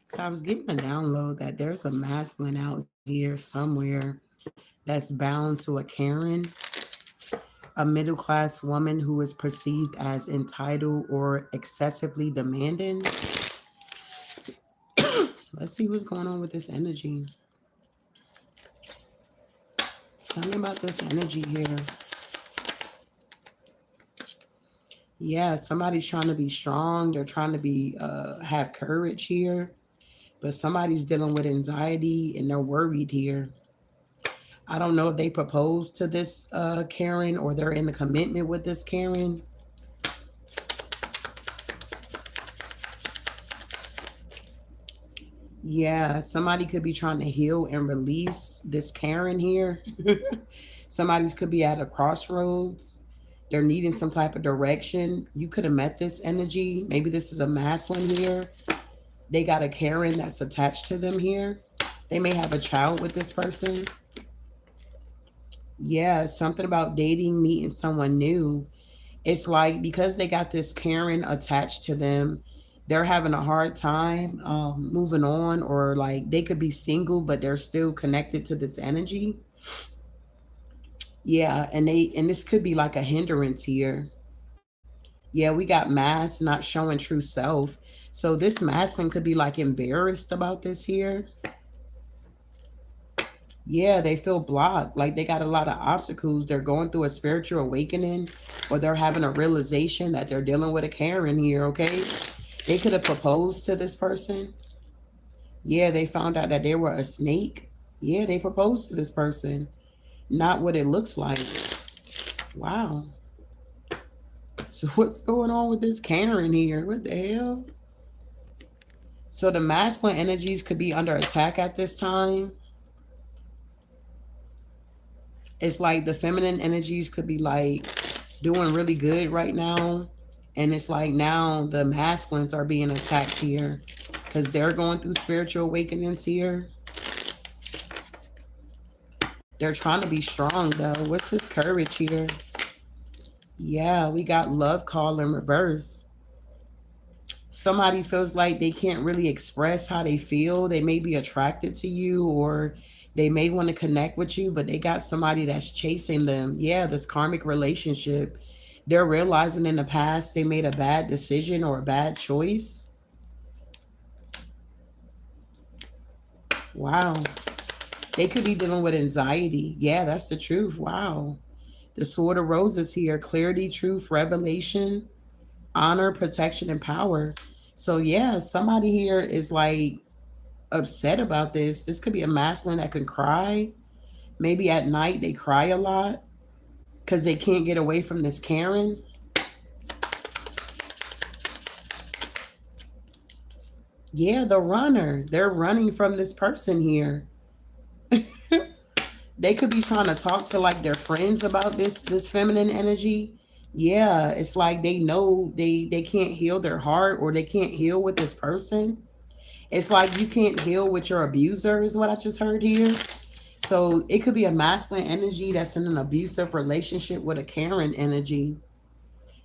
So I was getting a download that there's a masculine out here somewhere that's bound to a Karen, a middle class woman who is perceived as entitled or excessively demanding. So let's see what's going on with this energy. Tell me about this energy here. Yeah, somebody's trying to be strong. They're trying to be have courage here, but somebody's dealing with anxiety and they're worried here. I don't know if they proposed to this Karen or they're in a commitment with this Karen. Yeah, somebody could be trying to heal and release this Karen here. Somebody's could be at a crossroads. They're needing some type of direction. You could have met this energy. Maybe this is a masculine here. They got a Karen that's attached to them here. They may have a child with this person. Yeah, something about dating, meeting someone new. It's like because they got this Karen attached to them, they're having a hard time moving on, or like they could be single, but they're still connected to this energy. Yeah, and this could be like a hindrance here. Yeah, we got mask not showing true self. So this masculine could be like embarrassed about this here. Yeah, they feel blocked. Like they got a lot of obstacles. They're going through a spiritual awakening, or they're having a realization that they're dealing with a Karen here, okay? They could have proposed to this person. Yeah, they found out that they were a snake. Yeah, they proposed to this person. Not what it looks like. Wow. So what's going on with this Karen here? What the hell? So the masculine energies could be under attack at this time. It's like the feminine energies could be like doing really good right now. And it's like now the masculines are being attacked here because they're going through spiritual awakenings here. They're trying to be strong though. What's this courage here? Yeah, we got love call in reverse. Somebody feels like they can't really express how they feel. They may be attracted to you, or they may want to connect with you, but they got somebody that's chasing them. Yeah, this karmic relationship. They're realizing in the past they made a bad decision or a bad choice. Wow. They could be dealing with anxiety. Yeah, that's the truth. Wow. The Sword of Roses here: clarity, truth, revelation, honor, protection, and power. So, yeah, somebody here is like upset about this. This could be a masculine that can cry. Maybe at night they cry a lot because they can't get away from this Karen. Yeah, the runner. They're running from this person here. They could be trying to talk to like their friends about this feminine energy. Yeah, it's like they know they can't heal their heart, or they can't heal with this person. It's like you can't heal with your abuser is what I just heard here. So it could be a masculine energy that's in an abusive relationship with a Karen energy.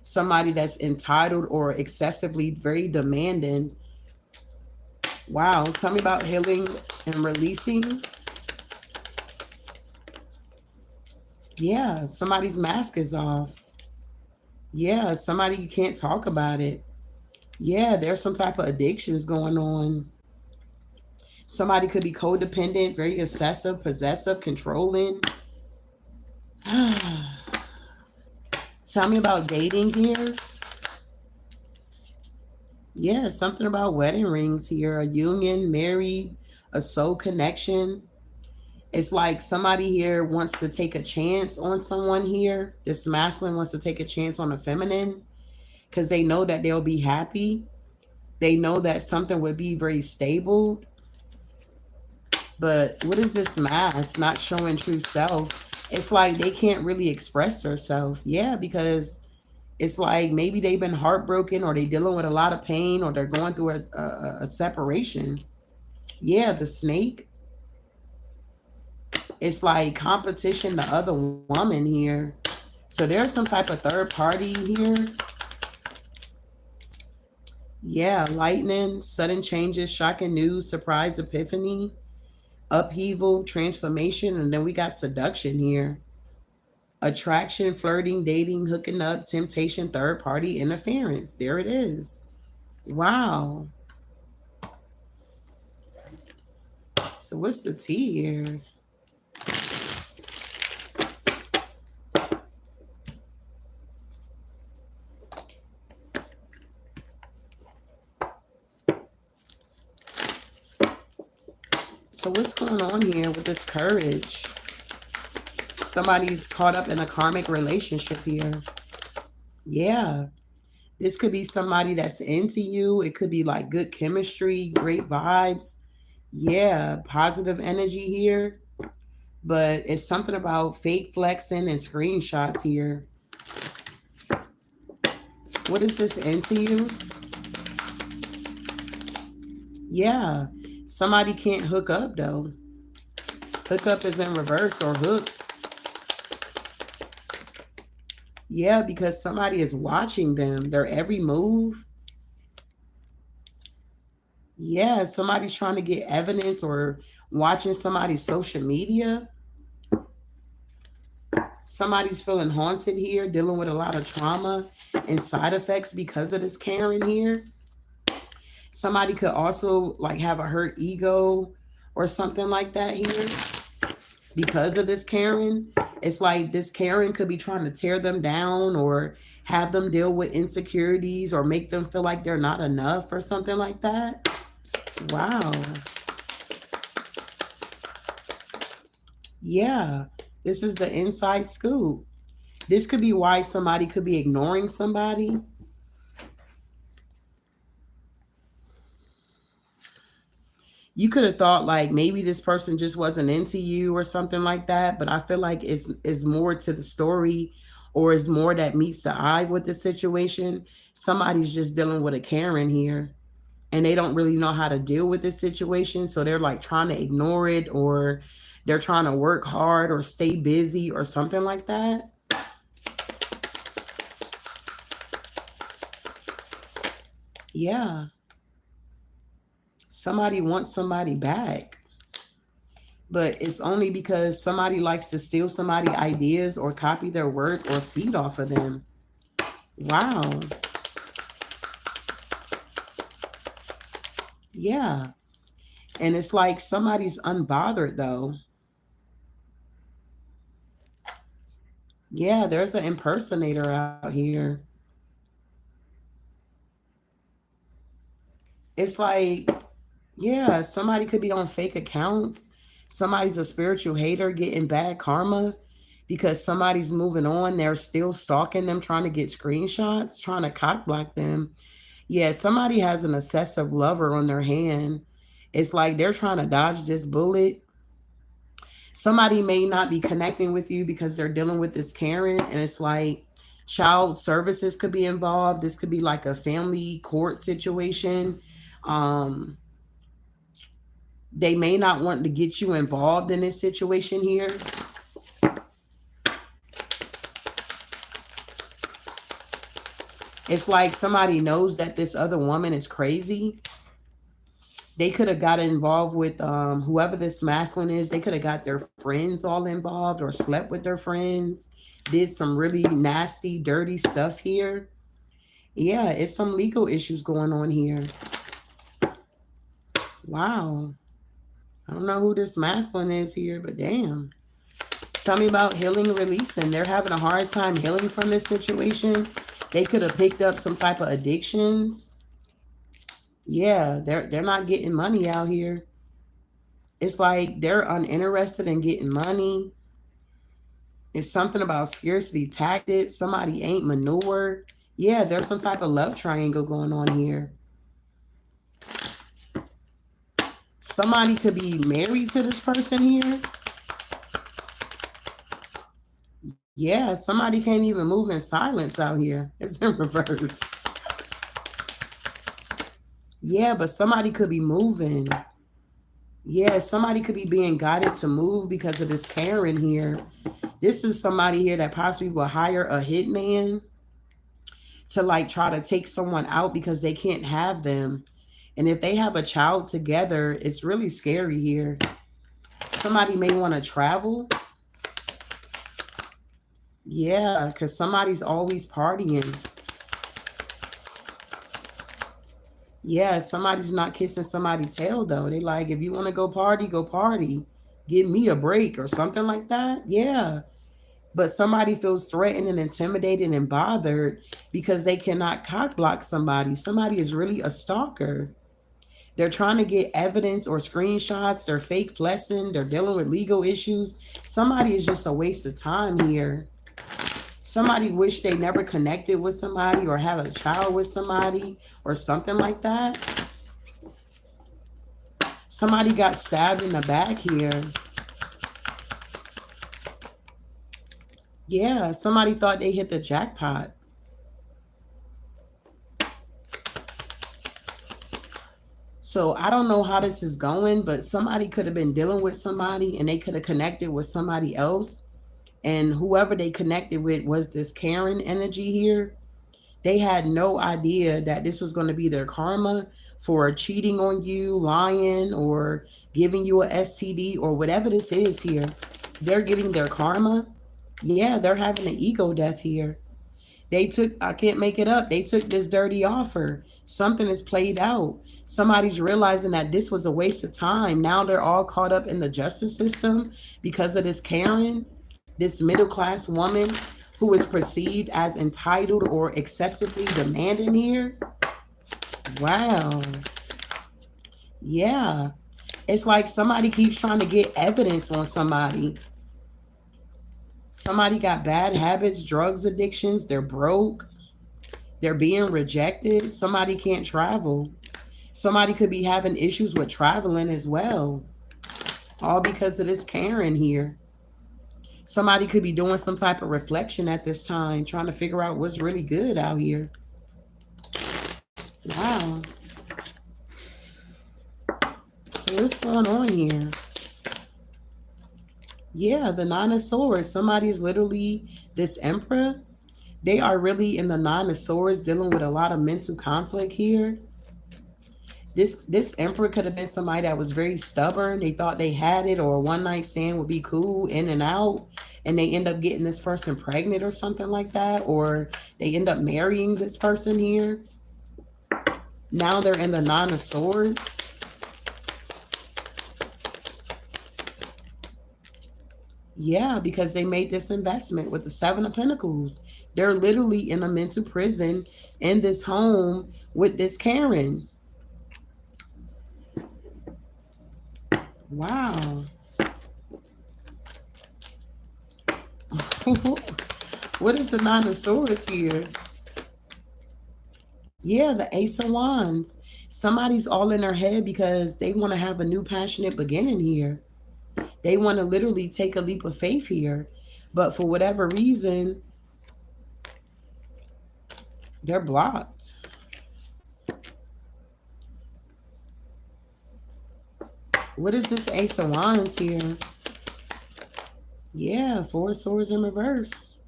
Somebody that's entitled or excessively very demanding. Wow, tell me about healing and releasing. Yeah, somebody's mask is off. Yeah, somebody you can't talk about it. Yeah, there's some type of addictions going on. Somebody could be codependent, very obsessive, possessive, controlling. Tell me about dating here. Yeah, something about wedding rings here, a union, married, a soul connection. It's like somebody here wants to take a chance on someone here. This masculine wants to take a chance on a feminine because they know that they'll be happy. They know that something would be very stable. But what is this mask not showing true self? It's like they can't really express themselves. Yeah, because it's like maybe they've been heartbroken, or they're dealing with a lot of pain, or they're going through a separation. Yeah, the snake. It's like competition, the other woman here. So there's some type of third party here. Yeah, lightning, sudden changes, shocking news, surprise epiphany, upheaval, transformation, and then we got seduction here. Attraction, flirting, dating, hooking up, temptation, third party interference. There it is. Wow. So what's the tea here? So what's going on here with this courage? Somebody's caught up in a karmic relationship here. Yeah. This could be somebody that's into you. It could be like good chemistry, great vibes. Yeah, positive energy here. But it's something about fake flexing and screenshots here. What is this into you? Yeah. Somebody can't hook up though. Hook up is in reverse or hooked. Yeah, because somebody is watching them, their every move. Yeah, somebody's trying to get evidence or watching somebody's social media. Somebody's feeling haunted here, dealing with a lot of trauma and side effects because of this Karen here. Somebody could also like have a hurt ego or something like that here because of this Karen. It's like this Karen could be trying to tear them down or have them deal with insecurities or make them feel like they're not enough or something like that. Wow. Yeah. This is the inside scoop. This could be why somebody could be ignoring somebody. You could have thought like maybe this person just wasn't into you or something like that, but I feel like it's more to the story or is more that meets the eye with the situation. Somebody's just dealing with a Karen here and they don't really know how to deal with this situation, so they're like trying to ignore it or they're trying to work hard or stay busy or something like that. Yeah. Somebody wants somebody back, but it's only because somebody likes to steal somebody ideas or copy their work or feed off of them. Wow. Yeah. And it's like somebody's unbothered though. Yeah, there's an impersonator out here. It's like, yeah, somebody could be on fake accounts. Somebody's a spiritual hater getting bad karma because somebody's moving on. They're still stalking them, trying to get screenshots, trying to cock block them. Yeah, somebody has an obsessive lover on their hand. It's like they're trying to dodge this bullet. Somebody may not be connecting with you because they're dealing with this Karen, and it's like child services could be involved. This could be like a family court situation. Um, they may not want to get you involved in this situation here. It's like somebody knows that this other woman is crazy. They could have got involved with whoever this masculine is. They could have got their friends all involved or slept with their friends, did some really nasty, dirty stuff here. Yeah, it's some legal issues going on here. Wow. I don't know who this masculine is here, but damn. Tell me about healing and releasing. They're having a hard time healing from this situation. They could have picked up some type of addictions. Yeah, they're not getting money out here. It's like they're uninterested in getting money. It's something about scarcity tactics. Somebody ain't manure. Yeah, there's some type of love triangle going on here. Somebody could be married to this person here. Yeah, somebody can't even move in silence out here. It's in reverse. Yeah, but somebody could be moving. Yeah, somebody could be being guided to move because of this Karen here. This is somebody here that possibly will hire a hitman to like try to take someone out because they can't have them. And if they have a child together, it's really scary here. Somebody may want to travel. Yeah, because somebody's always partying. Yeah, somebody's not kissing somebody's tail though. They like, if you want to go party, go party. Give me a break or something like that. Yeah. But somebody feels threatened and intimidated and bothered because they cannot cock block somebody. Somebody is really a stalker. They're trying to get evidence or screenshots. They're fake flexing. They're dealing with legal issues. Somebody is just a waste of time here. Somebody wish they never connected with somebody or had a child with somebody or something like that. Somebody got stabbed in the back here. Yeah, somebody thought they hit the jackpot. So I don't know how this is going, but somebody could have been dealing with somebody and they could have connected with somebody else. And whoever they connected with was this Karen energy here. They had no idea that this was going to be their karma for cheating on you, lying, or giving you a STD or whatever this is here. They're getting their karma. Yeah, they're having an ego death here. They took, I can't make it up. They took this dirty offer. Something is played out. Somebody's realizing that this was a waste of time. Now they're all caught up in the justice system because of this Karen, this middle class woman who is perceived as entitled or excessively demanding here. Wow. Yeah. It's like somebody keeps trying to get evidence on somebody. Somebody got bad habits, drugs addictions, they're broke, they're being rejected. Somebody can't travel. Somebody could be having issues with traveling as well. All because of this Karen here. Somebody could be doing some type of reflection at this time, trying to figure out what's really good out here. Wow. So what's going on here? Yeah, the Nine of Swords. Somebody's literally this Emperor. They are really in the Nine of Swords dealing with a lot of mental conflict here. This Emperor could have been somebody that was very stubborn. They thought they had it, or a one night stand would be cool, in and out, and they end up getting this person pregnant or something like that, or they end up marrying this person here. Now they're in the Nine of Swords. Yeah, because they made this investment with the Seven of Pentacles. They're literally in a mental prison in this home with this Karen. Wow. What is the Nine of Swords here? Yeah, the Ace of Wands. Somebody's all in their head because they want to have a new passionate beginning here. They want to literally take a leap of faith here. But for whatever reason, they're blocked. What is this Ace of Wands here? Yeah, Four of Swords in reverse.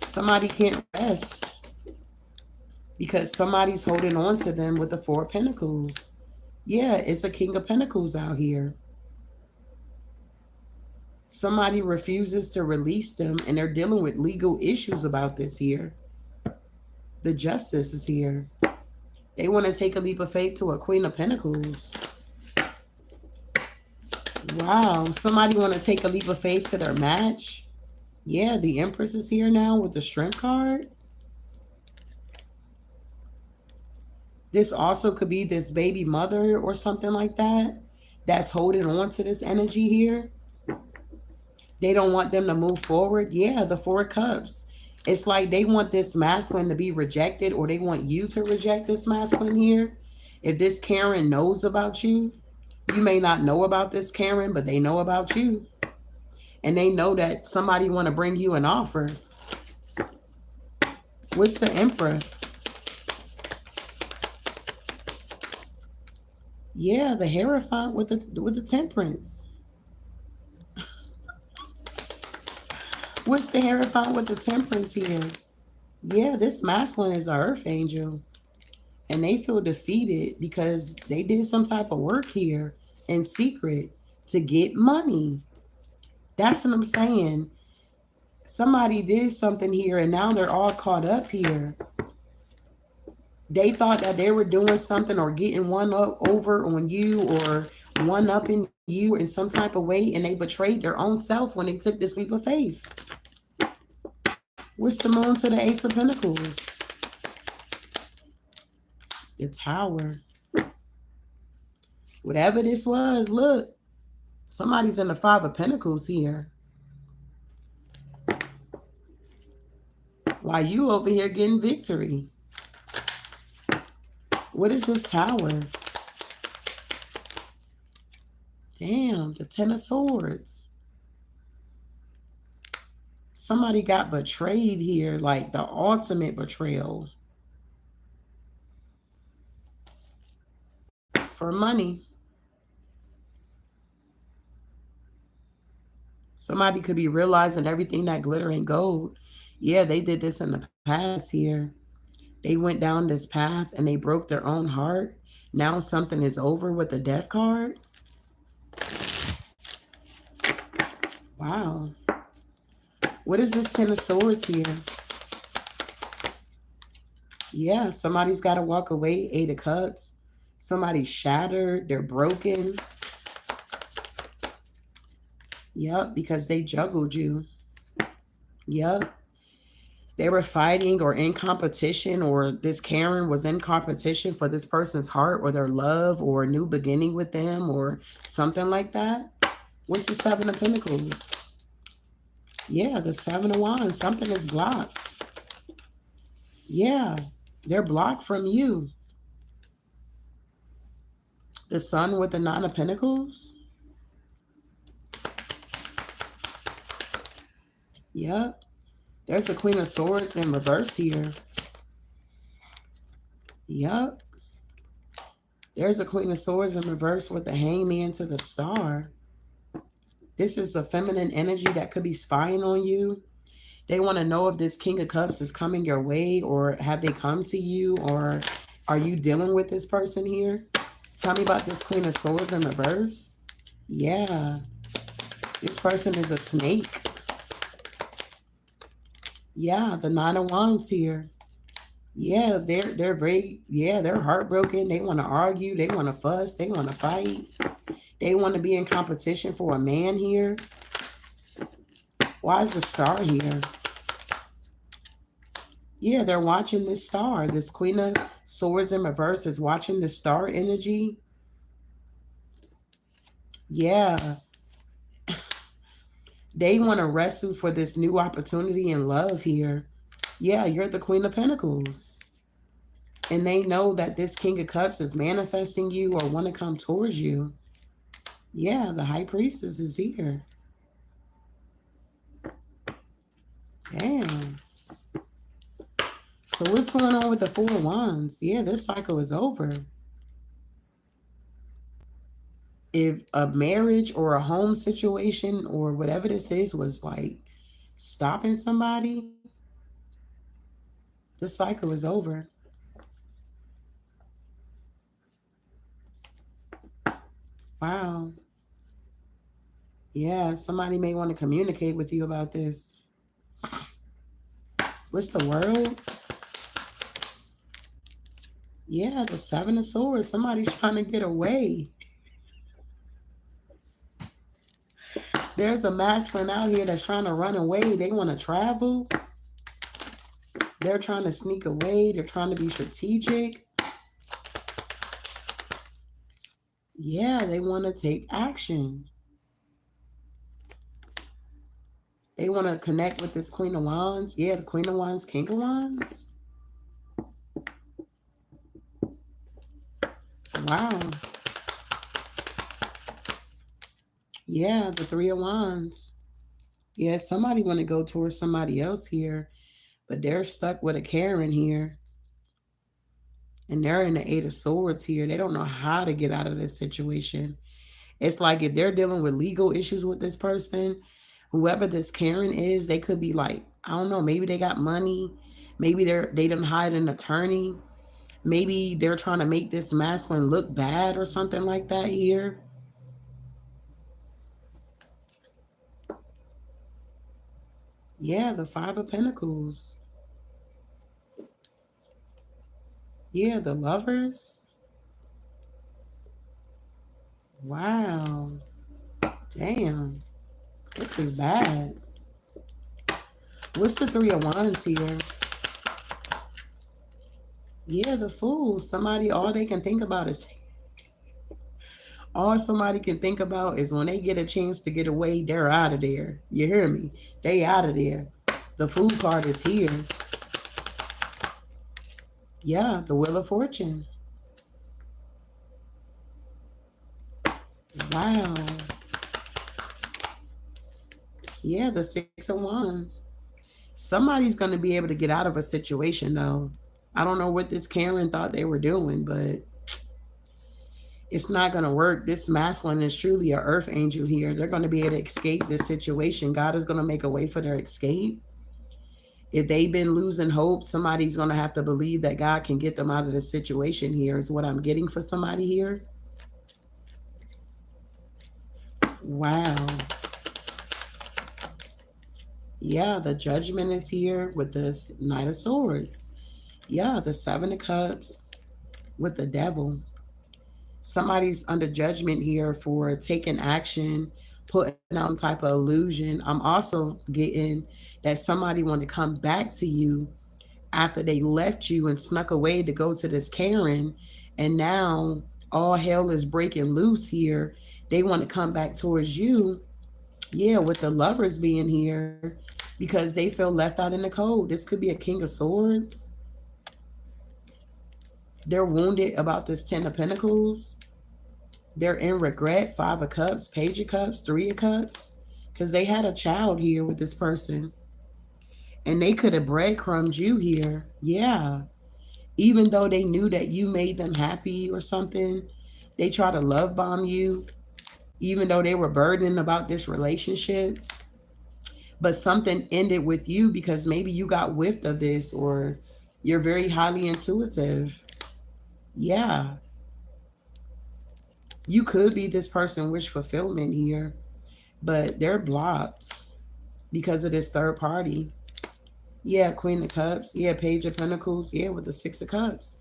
Somebody can't rest because somebody's holding on to them with the Four of Pentacles. Yeah, it's a King of Pentacles out here. Somebody refuses to release them and they're dealing with legal issues about this here. The Justice is here. They want to take a leap of faith to a Queen of Pentacles. Wow. Somebody want to take a leap of faith to their match. Yeah, the Empress is here now with the Strength card. This also could be this baby mother or something like that that's holding on to this energy here. They don't want them to move forward. Yeah, the Four of Cups. It's like they want this masculine to be rejected, or they want you to reject this masculine here. If this Karen knows about you, you may not know about this Karen, but they know about you. And they know that somebody want to bring you an offer. What's the Emperor? Yeah, the Hierophant with the Temperance. What's the Hierophant with the temperance here? Yeah, this masculine is an earth angel. And they feel defeated because they did some type of work here in secret to get money. That's what I'm saying. Somebody did something here and now they're all caught up here. They thought that they were doing something or getting one up over on you or one up in you in some type of way, and they betrayed their own self when they took this leap of faith. What's the moon to the Ace of Pentacles? The Tower. Whatever this was, look, somebody's in the Five of Pentacles here. While you over here getting victory. What is this Tower? Damn, the Ten of Swords. Somebody got betrayed here, like the ultimate betrayal. For money. Somebody could be realizing everything that glitter ain't gold. Yeah, they did this in the past here. They went down this path and they broke their own heart. Now something is over with the Death card. Wow. What is this Ten of Swords here? Yeah, somebody's got to walk away. Eight of Cups. Somebody's shattered. They're broken. Yep, because they juggled you. Yep. They were fighting or in competition, or this Karen was in competition for this person's heart or their love or a new beginning with them or something like that. What's the Seven of Pentacles? Yeah, the Seven of Wands. Something is blocked. Yeah, they're blocked from you. The Sun with the Nine of Pentacles. Yep. There's a Queen of Swords in reverse here. Yep. There's a Queen of Swords in reverse with the Hangman to the Star. This is a feminine energy that could be spying on you. They want to know if this King of Cups is coming your way, or have they come to you, or are you dealing with this person here? Tell me about this Queen of Swords in reverse. Yeah. This person is a snake. Yeah, the Nine of Wands here. Yeah, they're very, they're heartbroken. They want to argue. They want to fuss. They want to fight. They want to be in competition for a man here. Why is the Star here? Yeah, they're watching this star. This Queen of Swords in reverse is watching the star energy. Yeah. They want to wrestle for this new opportunity in love here. Yeah, you're the Queen of Pentacles. And they know that this King of Cups is manifesting you or want to come towards you. Yeah, the High Priestess is here. Damn. So what's going on with the Four of Wands? Yeah, this cycle is over. If a marriage or a home situation or whatever this is was like stopping somebody, the cycle is over. Wow. Yeah, somebody may want to communicate with you about this. What's the World? Yeah, the Seven of Swords. Somebody's trying to get away. There's a masculine out here that's trying to run away. They want to travel. They're trying to sneak away. They're trying to be strategic. Yeah, they want to take action. They want to connect with this Queen of Wands. Yeah, the Queen of Wands, King of Wands. Wow. Yeah, the Three of Wands. Yeah, somebody want to go towards somebody else here, but they're stuck with a Karen here. And they're in the Eight of Swords here. They don't know how to get out of this situation. It's like if they're dealing with legal issues with this person, Whoever this Karen is, they could be like, I don't know, maybe they got money, maybe they done hired an attorney, maybe they're trying to make this masculine look bad or something like that here. Yeah, the Five of Pentacles. Yeah, the Lovers. Wow. Damn. This is bad. What's the Three of Wands here? Yeah, the Fool. Somebody, all somebody can think about is when they get a chance to get away, they're out of there. You hear me? They out of there. The Fool card is here. Yeah, the Wheel of Fortune. Wow. Yeah, the Six of Wands. Somebody's going to be able to get out of a situation, though. I don't know what this Karen thought they were doing, but it's not going to work. This masculine is truly an earth angel here. They're going to be able to escape this situation. God is going to make a way for their escape. If they've been losing hope, somebody's going to have to believe that God can get them out of this situation here, is what I'm getting for somebody here. Wow. Yeah, the Judgment is here with this Knight of Swords. Yeah, the Seven of Cups with the Devil. Somebody's under judgment here for taking action, putting out some type of illusion. I'm also getting that somebody want to come back to you after they left you and snuck away to go to this Karen, and now all hell is breaking loose here. They want to come back towards you. Yeah, with the Lovers being here because they feel left out in the cold. This could be a King of Swords. They're wounded about this Ten of Pentacles. They're in regret. Five of Cups, Page of Cups, Three of Cups. Because they had a child here with this person. And they could have breadcrumbed you here. Yeah. Even though they knew that you made them happy or something, they try to love bomb you. Even though they were burdened about this relationship. But something ended with you because maybe you got whiffed of this, or you're very highly intuitive. Yeah. You could be this person wish fulfillment here, but they're blocked because of this third party. Yeah, Queen of Cups. Yeah, Page of Pentacles. Yeah, with the Six of Cups.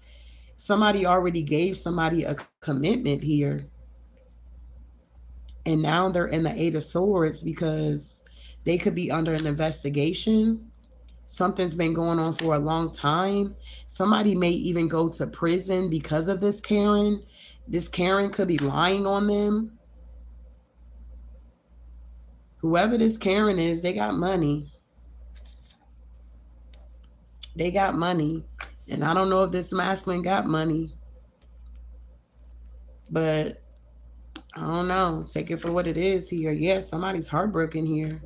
Somebody already gave somebody a commitment here. And now they're in the Eight of Swords because they could be under an investigation. Something's been going on for a long time. Somebody may even go to prison because of this Karen. This Karen could be lying on them. Whoever this Karen is, they got money. They got money. And I don't know if this masculine got money. But I don't know. Take it for what it is here. Yeah, somebody's heartbroken here.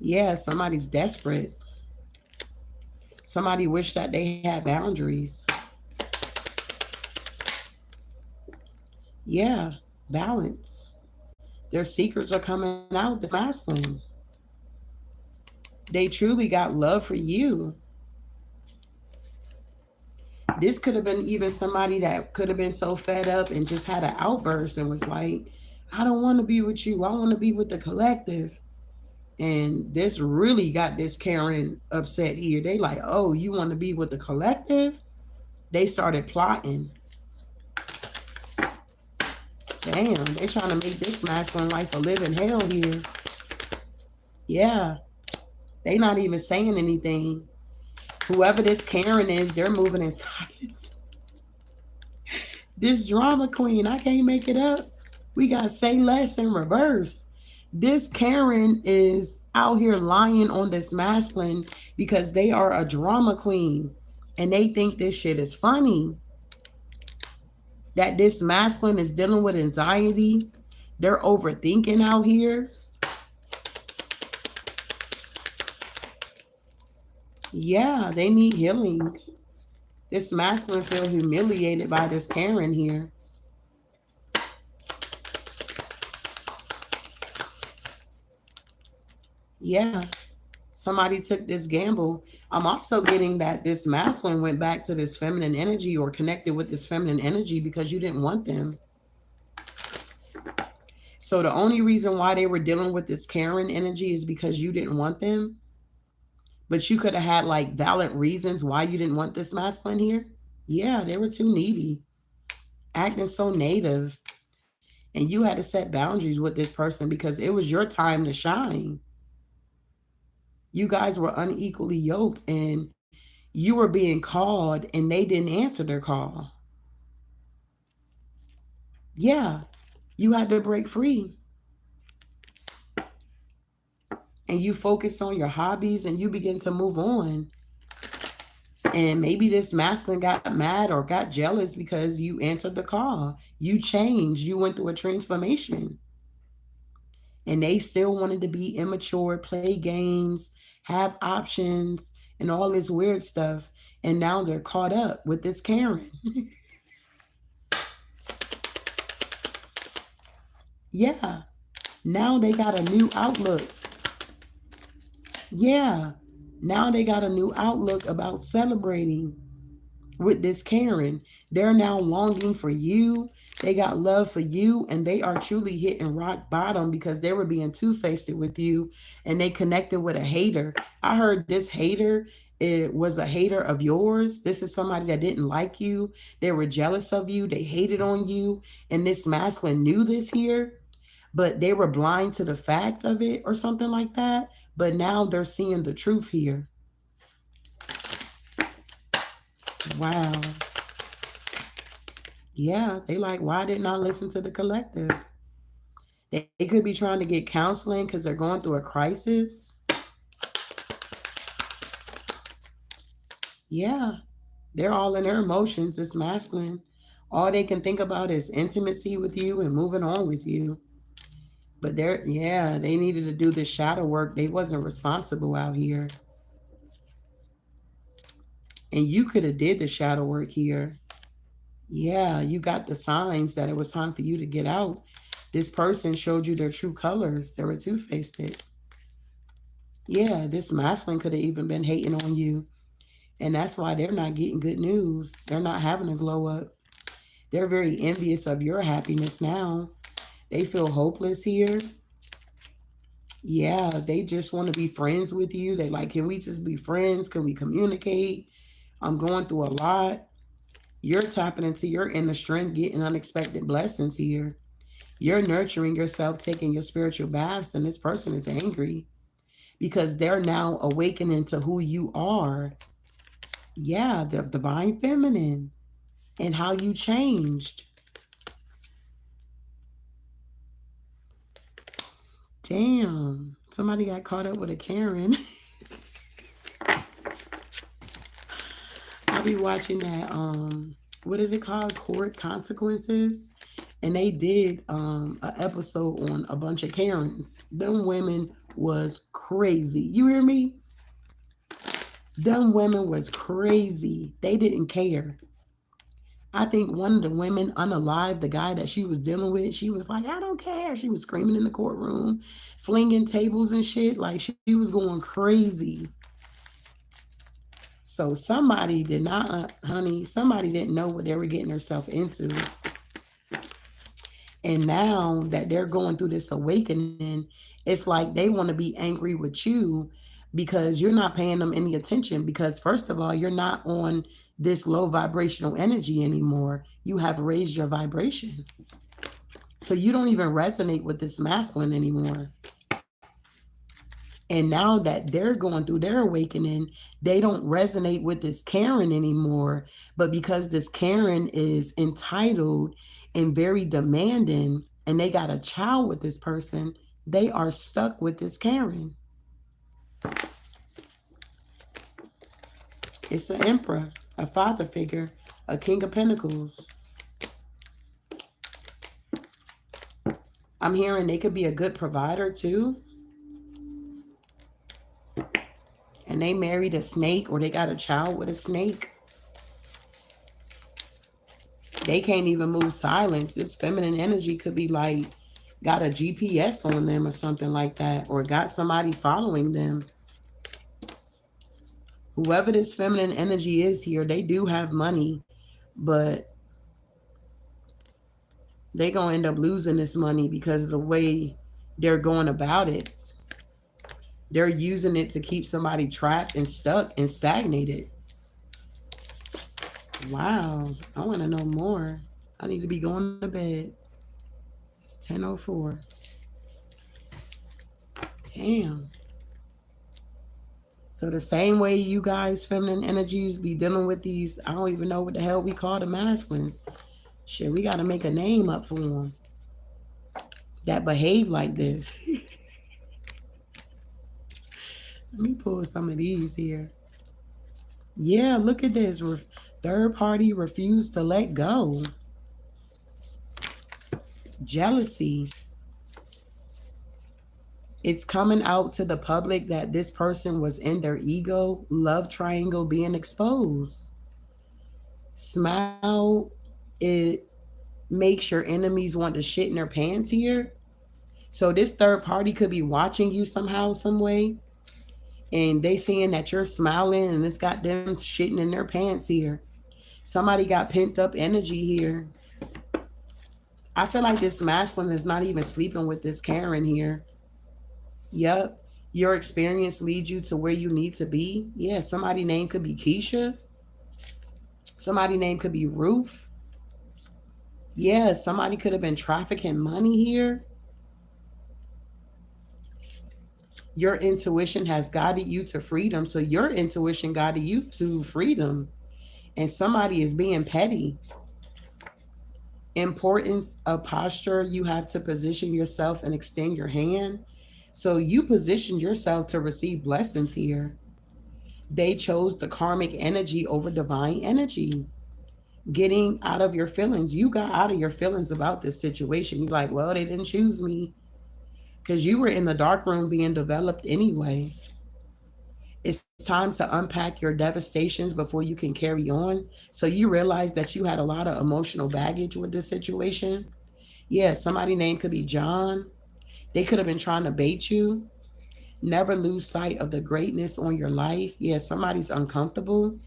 Yeah, somebody's desperate. Somebody wish that they had boundaries. Yeah, balance. Their secrets are coming out, this masculine. They truly got love for you. This could have been even somebody that could have been so fed up and just had an outburst and was like, I don't want to be with you. I want to be with the collective. And this really got this Karen upset here. They like, oh, you want to be with the collective? They started plotting. Damn, they trying to make this masculine life a living hell here. Yeah, they not even saying anything. Whoever this Karen is, they're moving in silence. This drama queen, I can't make it up. We got say less in reverse. This Karen is out here lying on this masculine because they are a drama queen and they think this shit is funny. That this masculine is dealing with anxiety. They're overthinking out here. Yeah, they need healing. This masculine feel humiliated by this Karen here. Yeah. Somebody took this gamble. I'm also getting that this masculine went back to this feminine energy or connected with this feminine energy because you didn't want them. So the only reason why they were dealing with this Karen energy is because you didn't want them. But you could have had like valid reasons why you didn't want this masculine here. Yeah, they were too needy, acting so native. And you had to set boundaries with this person because it was your time to shine. You guys were unequally yoked and you were being called and they didn't answer their call. Yeah, you had to break free and you focused on your hobbies and you begin to move on. And maybe this masculine got mad or got jealous because you answered the call. You changed, you went through a transformation. And they still wanted to be immature, play games, have options, and all this weird stuff. And now they're caught up with this Karen. Yeah. Now they got a new outlook. Yeah. Now they got a new outlook about celebrating with this Karen. They're now longing for you. They got love for you, and they are truly hitting rock bottom because they were being two-faced with you and they connected with a hater. I heard this hater it was a hater of yours. This is somebody that didn't like you. They were jealous of you. They hated on you. And this masculine knew this here, but they were blind to the fact of it or something like that. But now they're seeing the truth here. Wow. Yeah, they like, why didn't I listen to the collective? They could be trying to get counseling because they're going through a crisis. Yeah, they're all in their emotions. It's masculine. All they can think about is intimacy with you and moving on with you. But yeah, they needed to do the shadow work. They wasn't responsible out here. And you could have did the shadow work here. Yeah, you got the signs that it was time for you to get out. This person showed you their true colors. They were two-faced. Yeah, this masculine could have even been hating on you. And that's why they're not getting good news. They're not having a glow up. They're very envious of your happiness now. They feel hopeless here. Yeah, they just want to be friends with you. They like, can we just be friends? Can we communicate? I'm going through a lot. You're tapping into your inner strength, getting unexpected blessings here. You're nurturing yourself, taking your spiritual baths, and this person is angry because they're now awakening to who you are. Yeah, the divine feminine and how you changed. Damn, somebody got caught up with a Karen. I'll be watching that what is it called? Court Consequences. And they did an episode on a bunch of Karens. Them women was crazy. You hear me? Them women was crazy. They didn't care. I think one of the women unalived the guy that she was dealing with. She was like, I don't care. She was screaming in the courtroom, flinging tables and shit. Like she was going crazy. So somebody did not, honey, somebody didn't know what they were getting herself into. And now that they're going through this awakening, it's like they want to be angry with you because you're not paying them any attention. Because, first of all, you're not on this low vibrational energy anymore. You have raised your vibration. So you don't even resonate with this masculine anymore. And now that they're going through their awakening, they don't resonate with this Karen anymore. But because this Karen is entitled and very demanding, and they got a child with this person, they are stuck with this Karen. It's an emperor, a father figure, a king of pentacles. I'm hearing they could be a good provider too. And they married a snake or they got a child with a snake. They can't even move silence. This feminine energy could be like got a GPS on them or something like that, or got somebody following them. Whoever this feminine energy is here, they do have money, but they gonna end up losing this money because of the way they're going about it. They're using it to keep somebody trapped and stuck and stagnated. Wow, I want to know more. I need to be going to bed. It's 10:04. Damn. So the same way you guys, feminine energies, be dealing with these, I don't even know what the hell we call the masculines. Shit, we got to make a name up for them that behave like this. Let me pull some of these here. Yeah, look at this. Third party refused to let go. Jealousy. It's coming out to the public that this person was in their ego, love triangle being exposed. Smile, it makes your enemies want to shit in their pants here. So this third party could be watching you somehow, some way, and they seeing that you're smiling and it's got them shitting in their pants here. Somebody got pent up energy here. I feel like this masculine is not even sleeping with this Karen here. Yep. Your experience leads you to where you need to be. Yeah, somebody name could be Keisha. Somebody name could be Ruth. Yeah, somebody could have been trafficking money here. Your intuition has guided you to freedom. So your intuition guided you to freedom. And somebody is being petty. Importance of posture, you have to position yourself and extend your hand. So you positioned yourself to receive blessings here. They chose the karmic energy over divine energy. Getting out of your feelings. You got out of your feelings about this situation. You're like, well, they didn't choose me. Because you were in the dark room being developed anyway. It's time to unpack your devastations before you can carry on. So you realize that you had a lot of emotional baggage with this situation. Yeah, somebody name could be John. They could have been trying to bait you. Never lose sight of the greatness on your life. Yeah, somebody's uncomfortable.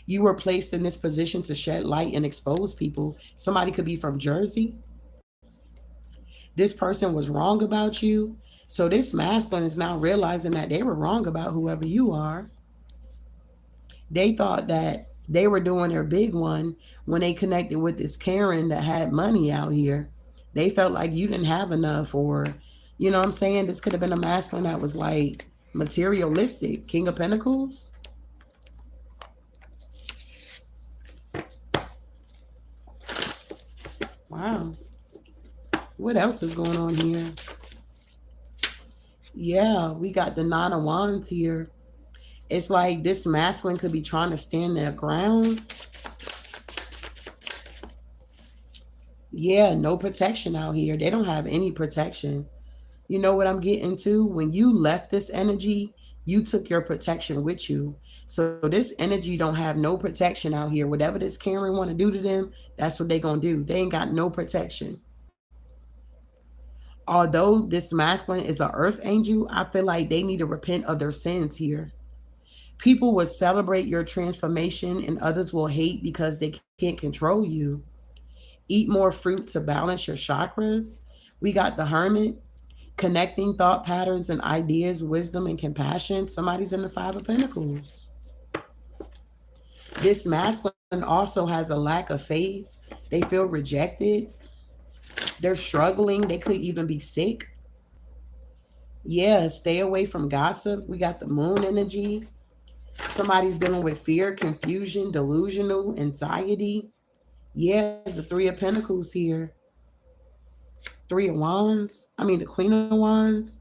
You were placed in this position to shed light and expose people. Somebody could be from Jersey. This person was wrong about you. So this masculine is now realizing that they were wrong about whoever you are. They thought that they were doing their big one when they connected with this Karen that had money out here. They felt like you didn't have enough, or, you know what I'm saying? This could have been a masculine that was like materialistic. King of Pentacles. Wow. What else is going on here? Yeah, we got the Nine of Wands here. It's like this masculine could be trying to stand their ground. Yeah, no protection out here. They don't have any protection. You know what I'm getting to? When you left this energy, you took your protection with you. So this energy don't have no protection out here. Whatever this Karen want to do to them, that's what they gonna do. They ain't got no protection. Although this masculine is an earth angel, I feel like they need to repent of their sins here. People will celebrate your transformation and others will hate because they can't control you. Eat more fruit to balance your chakras. We got the Hermit, connecting thought patterns and ideas, wisdom and compassion. Somebody's in the Five of Pentacles. This masculine also has a lack of faith. They feel rejected. They're struggling. They could even be sick. Yeah, stay away from gossip. We got the moon energy. Somebody's dealing with fear, confusion, delusional, anxiety. Yeah, the Three of Pentacles here. Three of Wands. I mean, the Queen of Wands.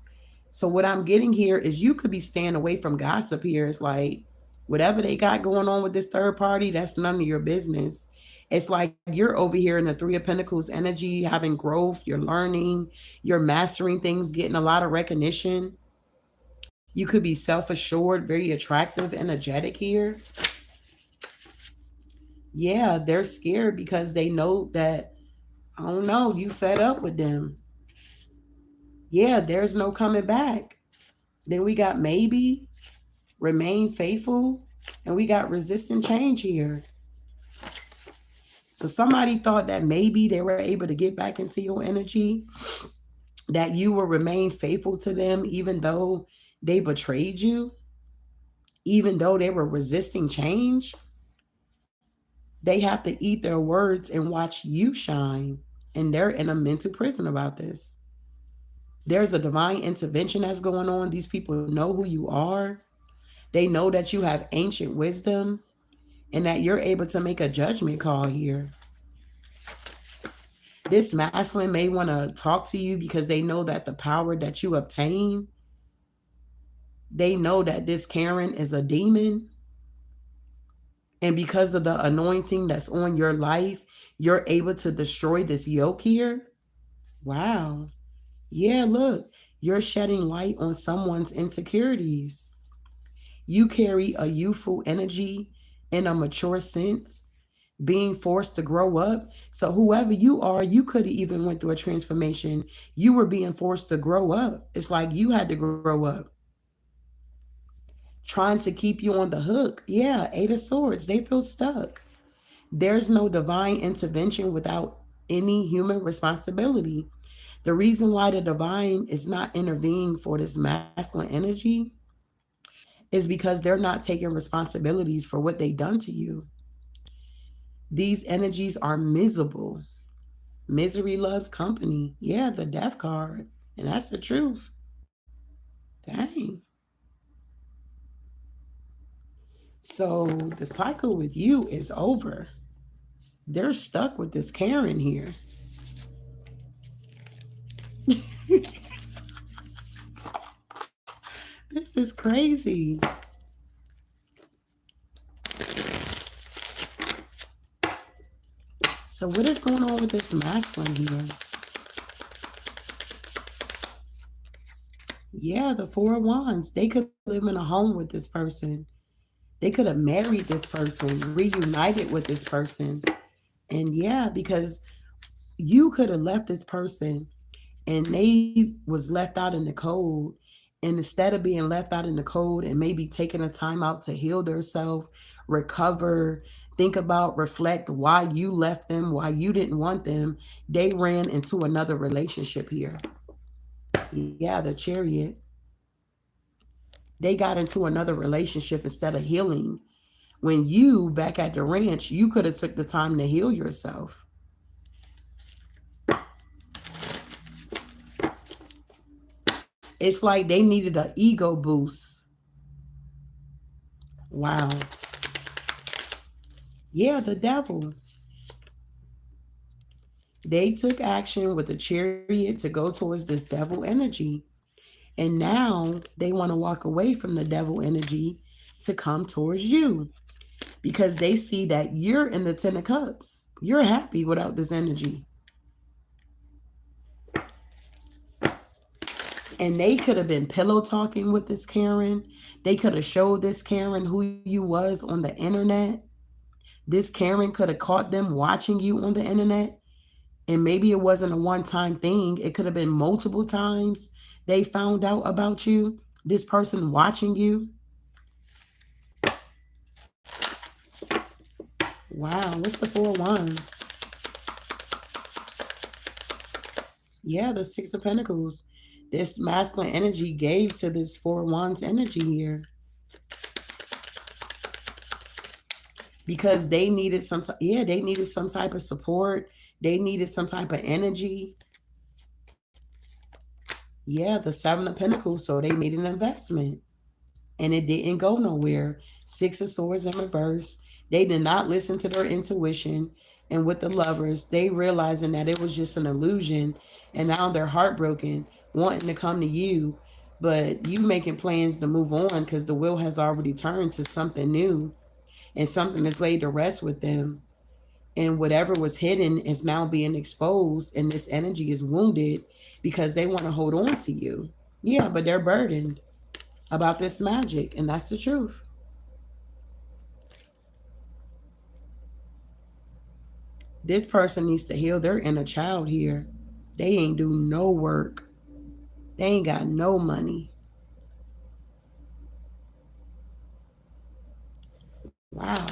So what I'm getting here is you could be staying away from gossip here. It's like whatever they got going on with this third party, that's none of your business. It's like you're over here in the Three of Pentacles energy, having growth, you're learning, you're mastering things, getting a lot of recognition. You could be self-assured, very attractive, energetic here. Yeah, they're scared because they know that, I don't know, you fed up with them. Yeah, there's no coming back. Then we got maybe, remain faithful, and we got resistant change here. So somebody thought that maybe they were able to get back into your energy, that you will remain faithful to them even though they betrayed you, even though they were resisting change. They have to eat their words and watch you shine. And they're in a mental prison about this. There's a divine intervention that's going on. These people know who you are. They know that you have ancient wisdom and that you're able to make a judgment call here. This masculine may want to talk to you because they know that the power that you obtain, they know that this Karen is a demon. And because of the anointing that's on your life, you're able to destroy this yoke here. Wow. Yeah, look, you're shedding light on someone's insecurities. You carry a youthful energy in a mature sense, being forced to grow up. So whoever you are, you could have even went through a transformation. You were being forced to grow up. It's like you had to grow up. Trying to keep you on the hook. Yeah, Eight of Swords. They feel stuck. There's no divine intervention without any human responsibility. The reason why the divine is not intervening for this masculine energy is because they're not taking responsibilities for what they done to you. These energies are miserable. Misery loves company. Yeah, the death card. And that's the truth. Dang. So the cycle with you is over. They're stuck with this Karen here. This is crazy. So what is going on with this masculine here? Yeah, the Four of Wands. They could live in a home with this person. They could have married this person, reunited with this person. And yeah, because you could have left this person and they was left out in the cold. And instead of being left out in the cold and maybe taking a time out to heal themselves, recover, think about, reflect why you left them, why you didn't want them, they ran into another relationship here. Yeah, the Chariot. They got into another relationship instead of healing. When you back at the ranch, you could have took the time to heal yourself. It's like they needed an ego boost. Wow. Yeah, the devil. They took action with the Chariot to go towards this devil energy. And now they want to walk away from the devil energy to come towards you because they see that you're in the Ten of Cups. You're happy without this energy. And they could have been pillow talking with this Karen. They could have showed this Karen who you was on the internet. This Karen could have caught them watching you on the internet. And maybe it wasn't a one time thing, it could have been multiple times they found out about you, this person watching you. Wow, what's the Four of Wands? Yeah, the Six of Pentacles. This masculine energy gave to this Four of Wands energy here because they needed yeah, they needed some type of support. They needed some type of energy. Yeah, the Seven of Pentacles. So they made an investment and it didn't go nowhere. Six of Swords in reverse. They did not listen to their intuition. And with the Lovers, they realizing that it was just an illusion. And now they're heartbroken, wanting to come to you. But you making plans to move on because the wheel has already turned to something new. And something is laid to rest with them. And whatever was hidden is now being exposed. And this energy is wounded because they want to hold on to you. Yeah, but they're burdened about this magic. And that's the truth. This person needs to heal their inner child here. They ain't do no work. They ain't got no money. Wow.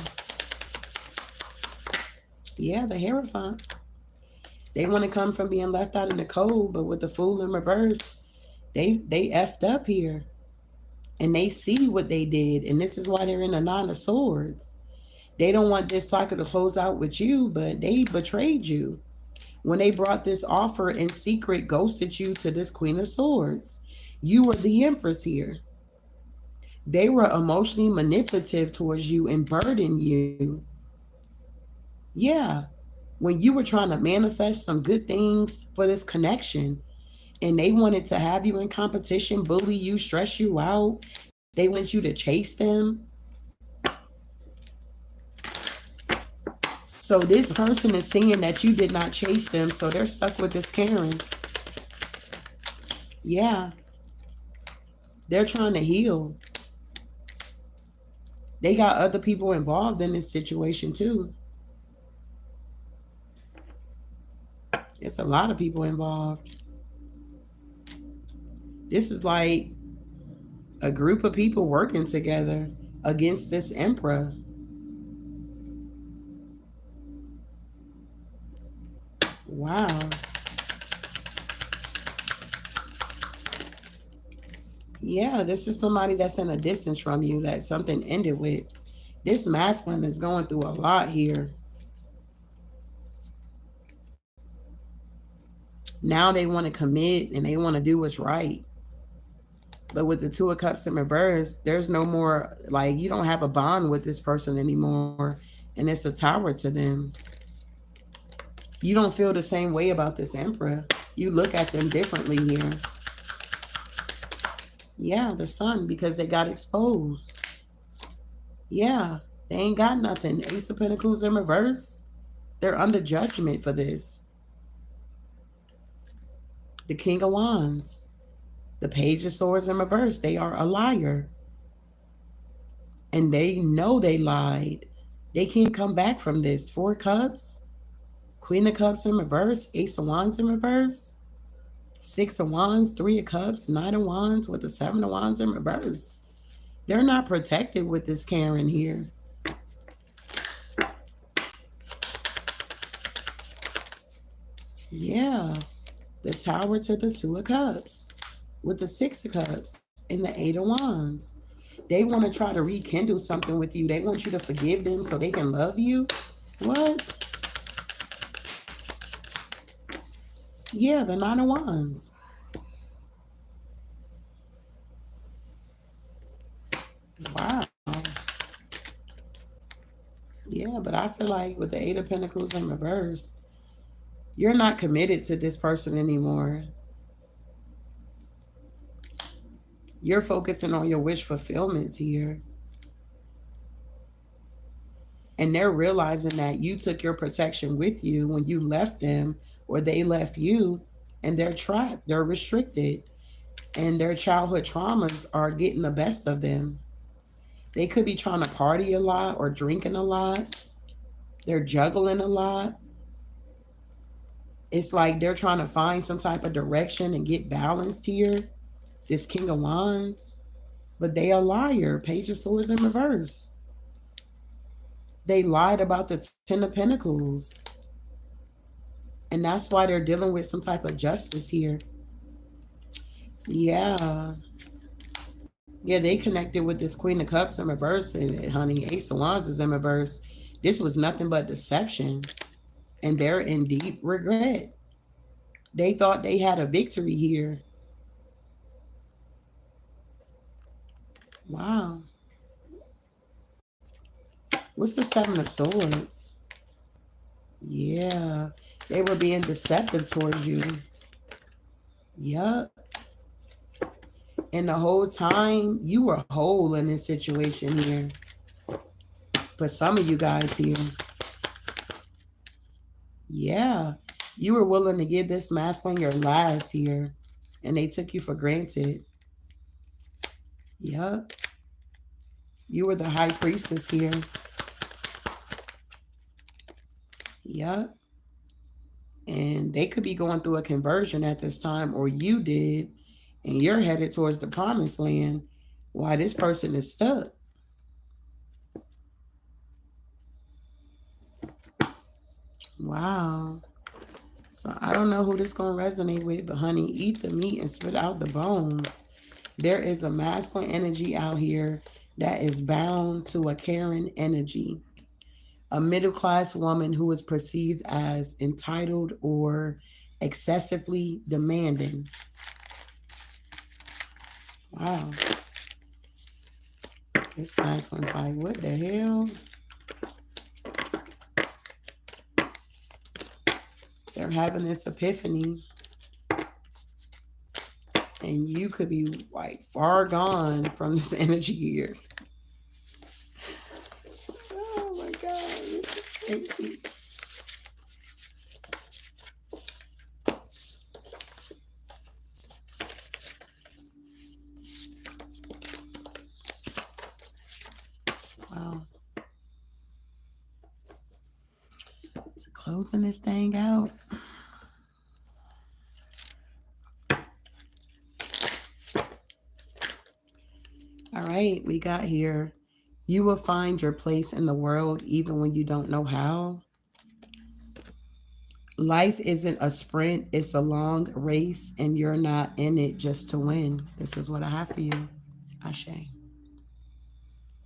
Yeah, the Hierophant. They want to come from being left out in the cold, but with the Fool in reverse, they effed up here. And they see what they did, and this is why they're in the Nine of Swords. They don't want this cycle to close out with you, but they betrayed you. When they brought this offer in secret, ghosted you to this Queen of Swords. You were the Empress here. They were emotionally manipulative towards you and burdened you. Yeah. When you were trying to manifest some good things for this connection, and they wanted to have you in competition, bully you, stress you out, they wanted you to chase them. So this person is seeing that you did not chase them, so they're stuck with this Karen. Yeah, they're trying to heal. They got other people involved in this situation too. It's a lot of people involved. This is like a group of people working together against this emperor. Wow. Yeah, this is somebody that's in a distance from you that something ended with. This masculine is going through a lot here. Now they want to commit and they want to do what's right. But with the Two of Cups in reverse, there's no more, like, you don't have a bond with this person anymore. And it's a tower to them. You don't feel the same way about this emperor. You look at them differently here. Yeah, the Sun, because they got exposed. Yeah, they ain't got nothing. Ace of Pentacles in reverse. They're under judgment for this. The King of Wands. The Page of Swords in reverse. They are a liar. And they know they lied. They can't come back from this. Four Cups. Queen of Cups in reverse. Ace of Wands in reverse. Six of Wands. Three of Cups. Nine of Wands with the Seven of Wands in reverse. They're not protected with this Karen here. Yeah. The Tower to the Two of Cups. With the Six of Cups and the Eight of Wands. They want to try to rekindle something with you. They want you to forgive them so they can love you. What? Yeah, the Nine of Wands. Wow. Yeah, but I feel like with the Eight of Pentacles in reverse, you're not committed to this person anymore. You're focusing on your wish fulfillment here. And they're realizing that you took your protection with you when you left them or they left you, and they're trapped, they're restricted, and their childhood traumas are getting the best of them. They could be trying to party a lot or drinking a lot. They're juggling a lot. It's like they're trying to find some type of direction and get balanced here. This King of Wands. But they a liar. Page of Swords in reverse. They lied about the Ten of Pentacles. And that's why they're dealing with some type of justice here. Yeah. Yeah, they connected with this Queen of Cups in reverse. And honey, Ace of Wands is in reverse. This was nothing but deception. And they're in deep regret. They thought they had a victory here. Wow. What's the Seven of Swords? Yeah. They were being deceptive towards you. Yup. And the whole time, you were whole in this situation here. For some of you guys here. Yeah. You were willing to give this masculine your last here. And they took you for granted. Yup. You were the High Priestess here. Yup. And they could be going through a conversion at this time, or you did. and you're headed towards the promised land, why this person is stuck. Wow. So I don't know who this gonna resonate with, but honey, eat the meat and spit out the bones. There is a masculine energy out here that is bound to a Karen energy. A middle class woman who is perceived as entitled or excessively demanding. Wow. This last one's like, what the hell? They're having this epiphany. And you could be like far gone from this energy here. Oh my God, this is crazy. Wow. So closing this thing out. All right, we got here. You will find your place in the world even when you don't know how. Life isn't a sprint, it's a long race, and you're not in it just to win. This is what I have for you. Ashe.